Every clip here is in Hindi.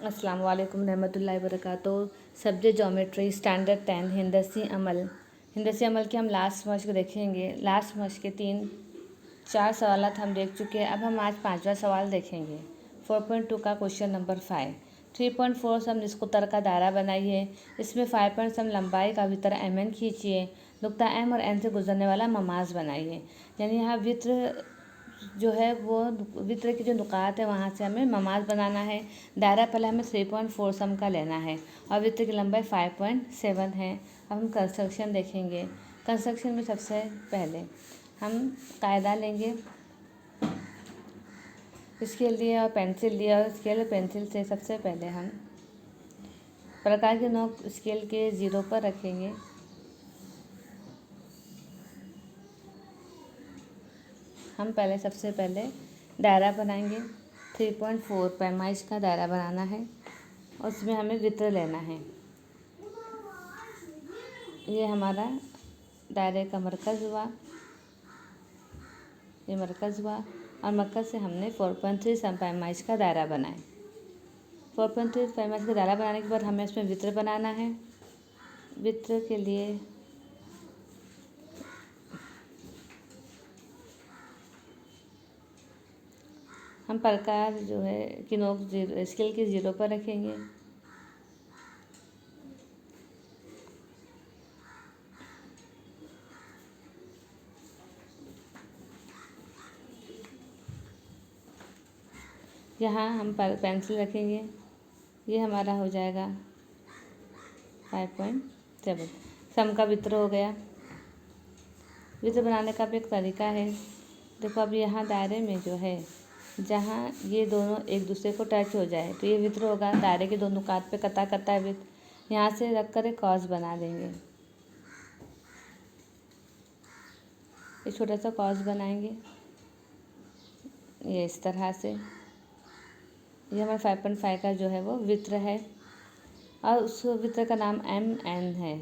अस्सलाम वालेकुम रहमतुल्लाहि वबरकातुहू। सब्जेक्ट ज्योमेट्री स्टैंडर्ड 10 हिंदसी अमल। हिंदसी अमल के हम लास्ट मश्क देखेंगे। लास्ट मश्क के 4 सवालात हम देख चुके हैं। अब हम आज 5वां सवाल देखेंगे। 4.2 का क्वेश्चन नंबर 5। 3.4 से हम निस्कुतर का दायरा बनाइए। इसमें 5 से हम लंबाई का वितर MN खींचिए। नुक्ता M और N से गुजरने वाला ममाज बनाइए। यानी यहाँ वित्र जो है वो वित्र के जो नुकात है वहाँ से हमें ममाज बनाना है। दायरा पहले हमें 3.4 सम का लेना है और वित्र की लंबाई 5.7 है। अब हम कंस्ट्रक्शन देखेंगे। कंस्ट्रक्शन में सबसे पहले हम कायदा लेंगे, स्केल लिए और पेंसिल लिए, और स्केल और पेंसिल से सबसे पहले हम प्रकार की नोक स्केल के 0 पर रखेंगे। हम सबसे पहले दायरा बनाएंगे। 3.4 पैमाइश का दायरा बनाना है और उसमें हमें वित्र लेना है। ये हमारा दायरे का मरकज़ हुआ, ये मरकज़ हुआ और मरकज़ से हमने 4.3 पैमाइश का दायरा बनाए। 4.3 पैमाइश का दायरा बनाने के बाद हमें इसमें वित्र बनाना है। वित्र के लिए हम प्रकार जो है कि नोक स्केल के 0 पर रखेंगे। यहाँ हम पेंसिल रखेंगे। ये हमारा हो जाएगा 5.7। सम का वित्र हो गया। वित्र बनाने का भी एक तरीका है। देखो अब यहाँ दायरे में जो है जहाँ ये दोनों एक दूसरे को टच हो जाए तो ये वित्र होगा। दायरे के दोनों नुकात पे कता कता वित्र यहाँ से रख कर एक कॉस बना देंगे। एक छोटा सा कॉस बनाएंगे ये इस तरह से। ये हमारा 5.5 का जो है वो वित्र है और उस वित्र का नाम MN है।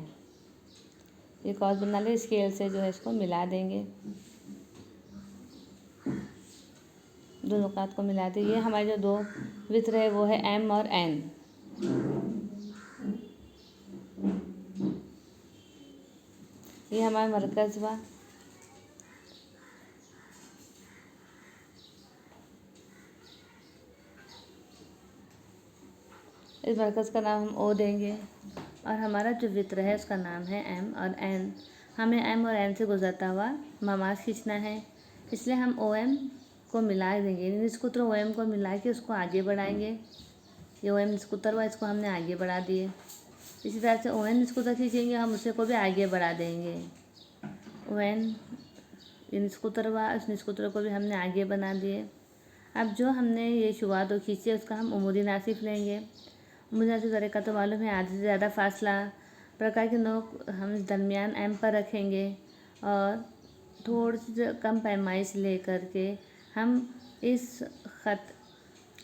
ये कॉस बना ले, स्केल से जो है इसको मिला देंगे, दो नुकात को मिला दें। ये हमारे जो दो वित्र है वो है M और N। ये हमारा मरकज़ हुआ। इस मरकज़ का नाम हम O देंगे और हमारा जो वित्र है उसका नाम है M और N। हमें M और N से गुजरता हुआ ममाज खींचना है, इसलिए हम OM को मिला देंगे। निस्कुतर OM को मिला के उसको आगे बढ़ाएंगे। ये OM निस्कुतर हुआ, इसको हमने आगे बढ़ा दिए। इसी तरह से ON निस्कुतर खींचेंगे, हम उसे को भी आगे बढ़ा देंगे। ON ये निस्कुतर हुआ, उस निस्कुतर को भी हमने आगे बना दिए। अब जो हमने ये शुरुआत खींची है उसका हम उमूदी नासिफ लेंगे। उमूदी नासिफ तरीका तो मालूम है, आधे से ज़्यादा फासला। प्रकार के नोक हम दरमियान M पर रखेंगे और थोड़ी सी कम पैमाइश ले करके हम इस ख़त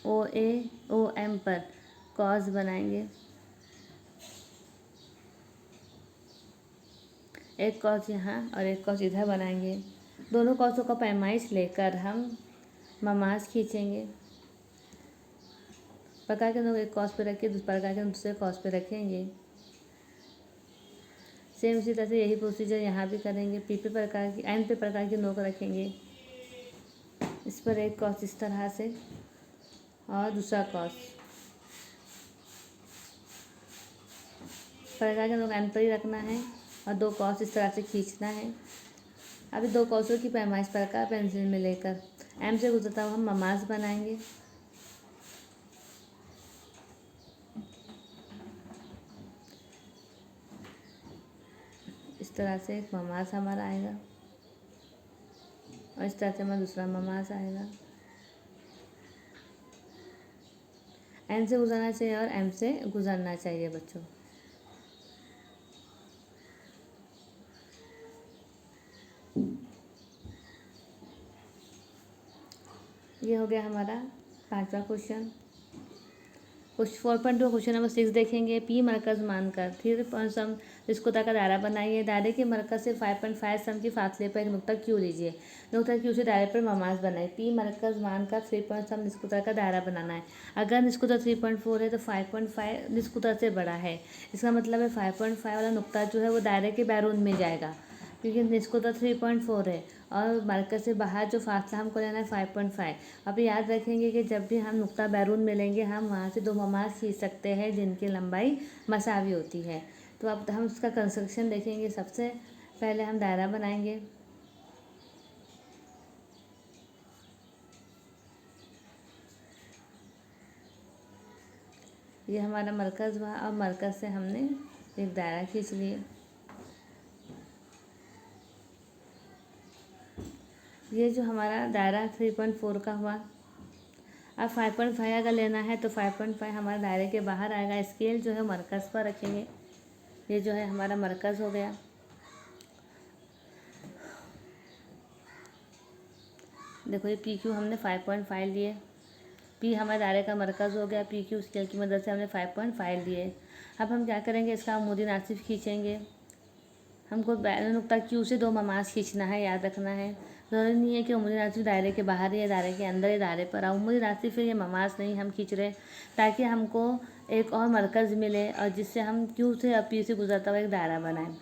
OA OM पर कॉस बनाएंगे। एक कॉस यहाँ और एक कॉस इधर बनाएंगे। दोनों कॉसों का पैमाइश लेकर हम ममाज खींचेंगे। प्रकार के नोक एक कॉस पे रख के प्रकार के दूसरे कॉस पे रखेंगे। सेम उसी तरह से यही प्रोसीजर यहाँ भी करेंगे। P पे प्रकार की N पे प्रकार की नोक रखेंगे। इस पर एक कॉस इस तरह से और दूसरा कॉस। प्रकार के नोक N पर ही रखना है और दो कॉस इस तरह से खींचना है। अभी दो कॉसों की पैमाइश प्रकार पेंसिल में लेकर M से गुजरता हुआ हम ममाज बनाएंगे। इस तरह से एक ममाज हमारा आएगा और इस तरह से हमारा दूसरा ममाज आएगा। N से गुजरना चाहिए और M से गुजरना चाहिए बच्चों। ये हो गया हमारा 5वां क्वेश्चन। 4.2 क्वेश्चन नंबर 6 देखेंगे। P मरकज़ मानकर निष्कुता का दायरा बनाइए। दायरे के मरकज से 5.5 सेम की फासले पर एक नुक्ता क्यू लीजिए। नुक्ता क्यू से दायरे पर ममास बनाए। पी मरकज मानकर 3 निष्कुता का दायरा बनाना है। अगर निष्कुता 3.4 है तो 5.5 निष्कुता से बड़ा है। इसका मतलब है 5.5 वाला नुक्ता जो है वो दायरे के बैरून में जाएगा, क्योंकि निष्कुता 3.4 है और मरकज से बाहर जो फासला हमको लेना है 5.5। अब याद रखेंगे कि जब भी हम नुक्ता बैरून में लेंगे हम वहाँ से 2 ममास खींच सकते हैं जिनकी लंबाई मसावी होती है। तो अब हम उसका कंस्ट्रक्शन देखेंगे। सबसे पहले हम दायरा बनाएंगे। ये हमारा मरकज़ हुआ और मरकज़ से हमने एक दायरा खींच लिए। ये जो हमारा दायरा 3.4 का हुआ। अब 5.5 अगर लेना है तो 5.5 हमारे दायरे के बाहर आएगा। स्केल जो है मरकज़ पर रखेंगे। ये जो है हमारा मरकज़ हो गया। देखो ये पी क्यू हमने 5.5 लिए। पी हमारे दायरे का मरकज़ हो गया। पी क्यू स्केल की मदद से हमने 5.5 लिए। अब हम क्या करेंगे, इसका अमूदी नासिफ खींचेंगे। हमको नुक्ता क्यू से 2 ममास खींचना है, याद रखना है। ज़रूरी नहीं है कि अमूदी नासिफ दायरे के बाहर ही है, दायरे के अंदर ही दायरे पर। अमूदी नासिफ फिर ये ममास नहीं हम खींच रहे, ताकि हमको एक और मरकज़ मिले और जिससे हम क्यू से और पी से गुजरता हुआ एक दायरा बनाएं।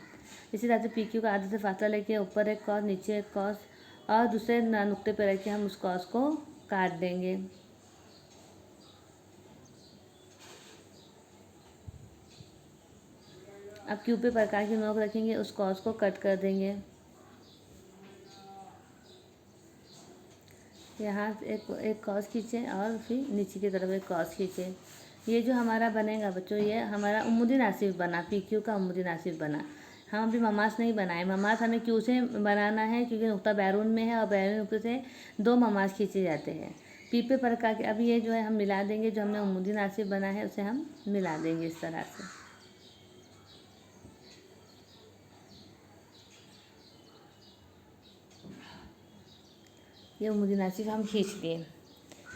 इसी तरह से पी क्यू का आधे से फासला लेके ऊपर एक कॉस नीचे एक कॉस और दूसरे नुक्ते पर रख के हम उस कॉस को काट देंगे। अब क्यू पे प्रकार की नोक रखेंगे, उस कॉस को कट कर देंगे। यहाँ एक कॉस खींचें और फिर नीचे की तरफ एक कॉस खींचें। ये जो हमारा बनेगा बच्चों, ये हमारा उम्मुदी नासिफ बना, पी क्यू का उम्मुदी नासिफ बना। हम अभी ममास नहीं बनाए। ममास हमें क्यू से बनाना है क्योंकि नुक्ता बैरून में है और बैरून नुक्ते से 2 ममास खींचे जाते हैं। पी पे प्रकार के अब ये जो है हम मिला देंगे, जो हमने उम्मुदी नासिफ बना है उसे हम मिला देंगे इस तरह से। ये उम्मुदी नासिफ हम खींच लिए।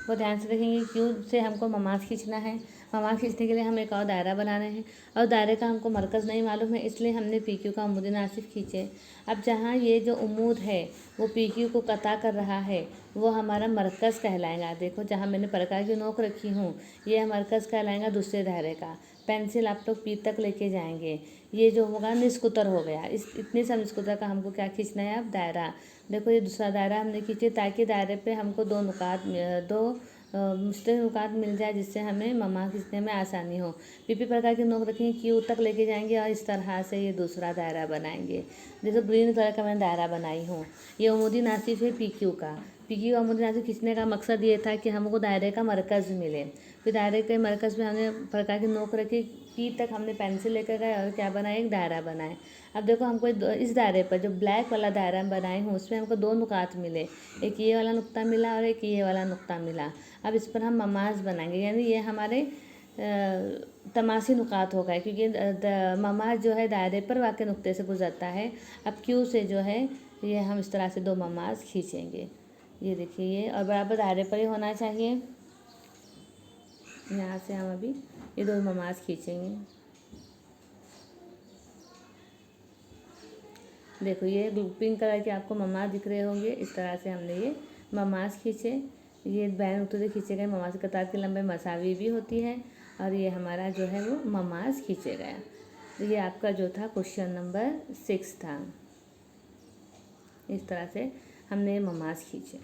वो ध्यान से देखेंगे क्यू से हमको ममास खींचना है। ममास खींचने के लिए हम एक और दायरा बना रहे हैं और दायरे का हमको मरकज़ नहीं मालूम है, इसलिए हमने पी क्यू का उम्मुदी नासिफ खींचे। अब जहाँ ये जो उम्मूद है वो पी क्यू को कता कर रहा है वो हमारा मरकज़ कहलाएगा। देखो जहाँ मैंने प्रकार की नोक रखी हूँ ये मरकज़ कहलाएगा दूसरे दायरे का। पेंसिल आप लोग पी तक लेके जाएंगे। ये जो होगा निस्कुतर हो गया। इस इतने सा निस्कुतर का हमको क्या खींचना है, अब दायरा। देखो ये दूसरा दायरा हमने खींचे ताकि दायरे पे हमको 2 मुश्तरिक नुकात मिल जाए, जिससे हमें ममा खींचने में आसानी हो। पीपी प्रकार की नोक रखेंगे, क्यू तक लेके जाएंगे और इस तरह से ये दूसरा दायरा बनाएंगे। जैसे ग्रीन कलर का मैं दायरा बनाई हूँ। ये उम्मुदी नासिफ है पी क्यू का। पी क्यू का उम्मुदी नासिफ खींचने का मकसद ये था कि हमको दायरे का मरकज़ मिले। फिर दायरे के मरकज़ में हमने प्रकार की नोक रखी, पी तक हमने पेंसिल लेकर गए और क्या बनाए, एक दायरा बनाए। अब देखो हमको इस दायरे पर जो ब्लैक वाला दायरा बनाई हूँ उसमें हमको 2 नुकात मिले। एक ये वाला नुक्ता मिला और एक ये वाला नुक्ता मिला। अब इस पर हम ममास बनाएंगे, यानी ये हमारे तमाशी नुकात हो गए, क्योंकि ममास जो है दायरे पर वाक़ नुक्ते से गुजरता है। अब क्यू से जो है ये हम इस तरह से 2 ममास खींचेंगे। ये देखिए ये और बराबर दायरे पर ही होना चाहिए। यहाँ से हम अभी ये 2 ममास खींचेंगे। देखो ये पिंक कलर के आपको ममास दिख रहे होंगे। इस तरह से हमने ये ममास खींचे। ये बैन उत्तर से खींचे गए ममास की कतार की लंबाई मसावी भी होती है और ये हमारा जो है वो ममास खींचे गया। तो ये आपका जो था क्वेश्चन नंबर 6 था। इस तरह से हमने ममास खींचे।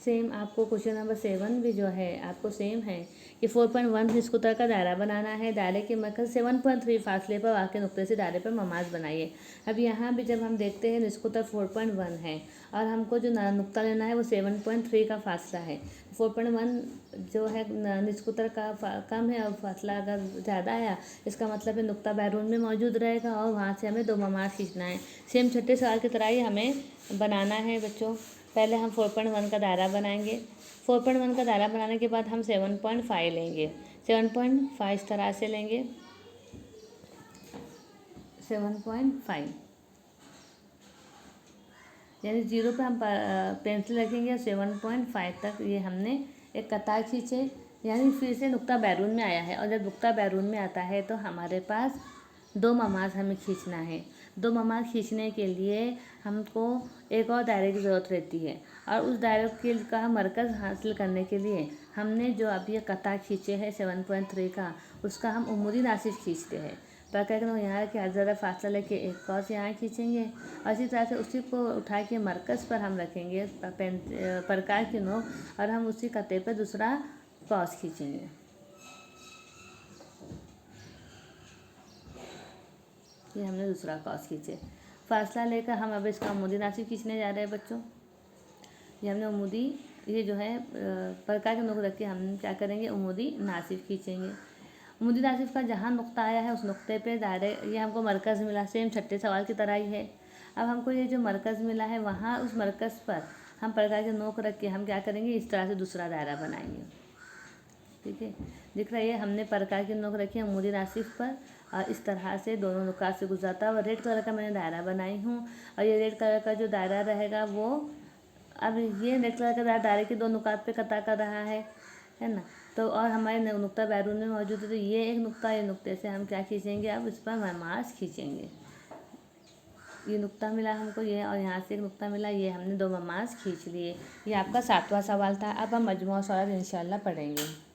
सेम आपको क्वेश्चन नंबर 7 भी जो है आपको सेम है कि 4.1 निस्कुतर का दायरा बनाना है। दायरे के मरकज़ 7.3 फासले पर वाक़ नुक्ते से दायरे पर ममास बनाइए। अब यहाँ भी जब हम देखते हैं निस्कुतर 4.1 है और हमको जो नुक्ता लेना है वो 7.3 का फासला है। 4.1 जो है निस्कुतर का कम है और फासला अगर ज़्यादा आया इसका मतलब है नुक्ता बैरून में मौजूद रहेगा और वहाँ से हमें 2 ममास खींचना है। सेम छठे सवाल की तरह ही हमें बनाना है बच्चों। पहले हम 4.1 का दायरा बनाएंगे। 4.1 का दायरा बनाने के बाद हम 7.5 लेंगे। 7.5 इस तरह से लेंगे। 7.5 यानी 0 पे हम पेंसिल रखेंगे और 7.5 तक ये हमने एक कतार खींचे, यानी फिर से नुक्ता बैरून में आया है। और जब नुक्ता बैरून में आता है तो हमारे पास दो ममाज हमें खींचना है। दो ममाज खींचने के लिए हमको एक और दायरे की ज़रूरत रहती है, और उस दायरे के का मरकज़ हासिल करने के लिए हमने जो अब ये कता खींचे है 7.3 का, उसका हम उमूदी नासिफ खींचते हैं। परका के यहाँ के ज़्यादा फासला लेके एक कॉस यहाँ खींचेंगे, और इसी तरह से उसी को उठा के मरकज़ पर हम रखेंगे प्रकार की नोक, और हम उसी कते पर दूसरा कॉस खींचेंगे। ये हमने दूसरा कॉस खींचे। फासला लेकर हम अब इसका उमूदी नासिफ खींचने जा रहे हैं बच्चों। ये हमने उमूदी, ये जो है प्रकार के नोक रख के हम क्या करेंगे, उमूदी नासिफ खींचेंगे। उमूदी नासिफ का जहाँ नुक्ता आया है उस नुक्ते पे दायरे, ये हमको मरकज़ मिला, सेम छठे सवाल की तरह ही है। अब हमको ये जो मरकज़ मिला है वहाँ उस मरकज़ पर हम प्रकार के नोक रख के हम क्या करेंगे, इस तरह से दूसरा दायरा बनाएंगे। ठीक है, दिख रहा है, ये हमने प्रकार की नोक रखी है उमूदी नासिफ पर, और इस तरह से दोनों नुकात से गुजरता हुआ रेड कलर का मैंने दायरा बनाई हूँ। और ये रेड कलर का जो दायरा रहेगा वो, अब ये रेड कलर का दायरे के दो नुकात पे कता कर रहा है ना। तो और हमारे नुक्ता बैरून में मौजूद है, तो ये एक नुक्ता, ये नुक्ते से हम क्या खींचेंगे, अब इस पर ममाज खींचेंगे। ये नुक्ता मिला हमको, ये, और यहाँ से एक नुक्ता मिला, ये हमने दो ममाज खींच लिए। ये आपका 7वां सवाल था। अब हम मजमूआ सवाल इंशाल्लाह पढ़ेंगे।